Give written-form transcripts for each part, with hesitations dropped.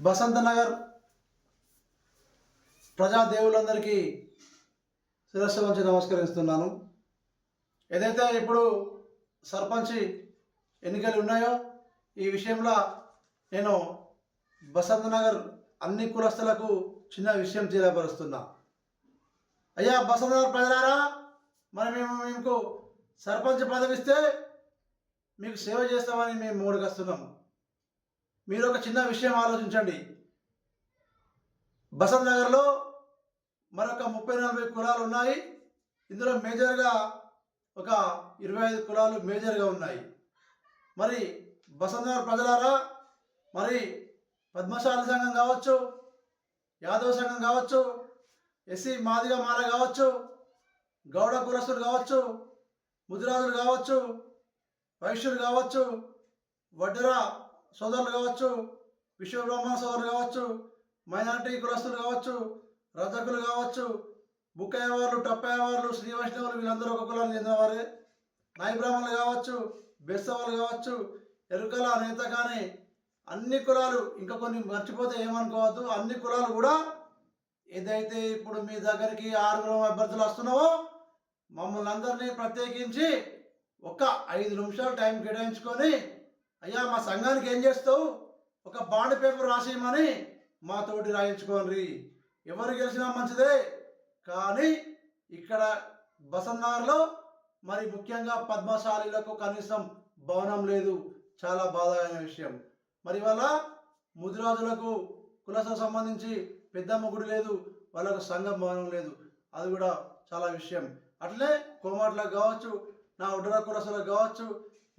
బసంత నగర్ ప్రజాదేవులందరికీ శిరస్సు వంచి నమస్కరిస్తున్నాను. ఏదైతే ఇప్పుడు సర్పంచ్ ఎన్నికలు ఉన్నాయో ఈ విషయంలో నేను బసంత నగర్ అన్ని కులస్తులకు చిన్న విషయం తెలియపరుస్తున్నా. అయ్యా బసంత నగర్ ప్రజలారా, మరి మీకు సర్పంచ్ పదవిస్తే మీకు సేవ చేస్తామని మేము మూడుకొస్తున్నాము. మీరు ఒక చిన్న విషయం ఆలోచించండి. బసంత్ నగర్లో మరొక 30-40 కులాలు ఉన్నాయి. ఇందులో మేజర్గా ఒక 25 కులాలు మేజర్గా ఉన్నాయి. మరి బసంత్ నగర్ ప్రజలారా, మరి పద్మశాలి సంఘం కావచ్చు, యాదవ సంఘం కావచ్చు, ఎస్సీ మాదిగ మాల కావచ్చు, గౌడ కులస్తులు కావచ్చు, ముదిరాజులు కావచ్చు, వైశ్యులు కావచ్చు, వడ్డెర సోదరులు కావచ్చు, విశ్వబ్రహ్మణ సోదరులు కావచ్చు, మైనారిటీ కులస్తులు కావచ్చు, రజకులు కావచ్చు, బుక్కయ్యవార్లు, టప్పయ్యవార్లు, శ్రీ వైష్ణవులు, వీళ్ళందరూ ఒక కులానికి చెందినవారే. నాయి బ్రాహ్మణులు కావచ్చు, బెస్తవాళ్ళు కావచ్చు, ఎరుకల నేత కానీ అన్ని కులాలు, ఇంకా కొన్ని మర్చిపోతే ఏమనుకోవద్దు, అన్ని కులాలు కూడా ఏదైతే ఇప్పుడు మీ దగ్గరికి 6 అభ్యర్థులు వస్తున్నావో మమ్మల్ని అందరినీ ప్రత్యేకించి ఒక 5 నిమిషాలు టైం కేటాయించుకొని, అయ్యా మా సంఘానికి ఏం చేస్తావు, ఒక బాండ్ పేపర్ రాసేయమని మాతోటి రాయించుకోండి. ఎవరు గెలిచినా మంచిదే, కానీ ఇక్కడ బసంత్ నగర్లో మరి ముఖ్యంగా పద్మశాలీలకు కనీసం భవనం లేదు. చాలా బాధాకరమైన విషయం. మరి వాళ్ళ ముదిరాజులకు కులసకు సంబంధించి పెద్దమ్మ గుడి లేదు, వాళ్ళకు సంఘం భవనం లేదు. అది కూడా చాలా విషయం. అట్లే కోమాట్లకు కావచ్చు, నా ఉడ్డర కులసులకు కావచ్చు,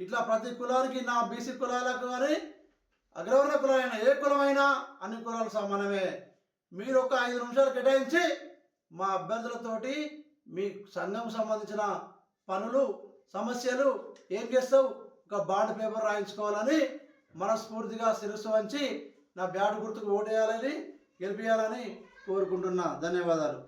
ఇట్లా ప్రతి కులానికి, నా బీసీ కులాలకు కానీ అగ్రవర్ణ కులాలైన ఏ కులమైనా అన్ని కులాలు సమానమే. మీరు ఒక 5 నిమిషాలు కేటాయించి మా అభ్యర్థులతోటి మీ సంఘం సంబంధించిన పనులు, సమస్యలు ఏం చేస్తావు, ఒక బాండ్ పేపర్ రాయించుకోవాలని మనస్ఫూర్తిగా శిరస్సు వంచి నా బ్యాట్ గుర్తుకు ఓటేయాలని, గెలిపించాలని కోరుకుంటున్నా. ధన్యవాదాలు.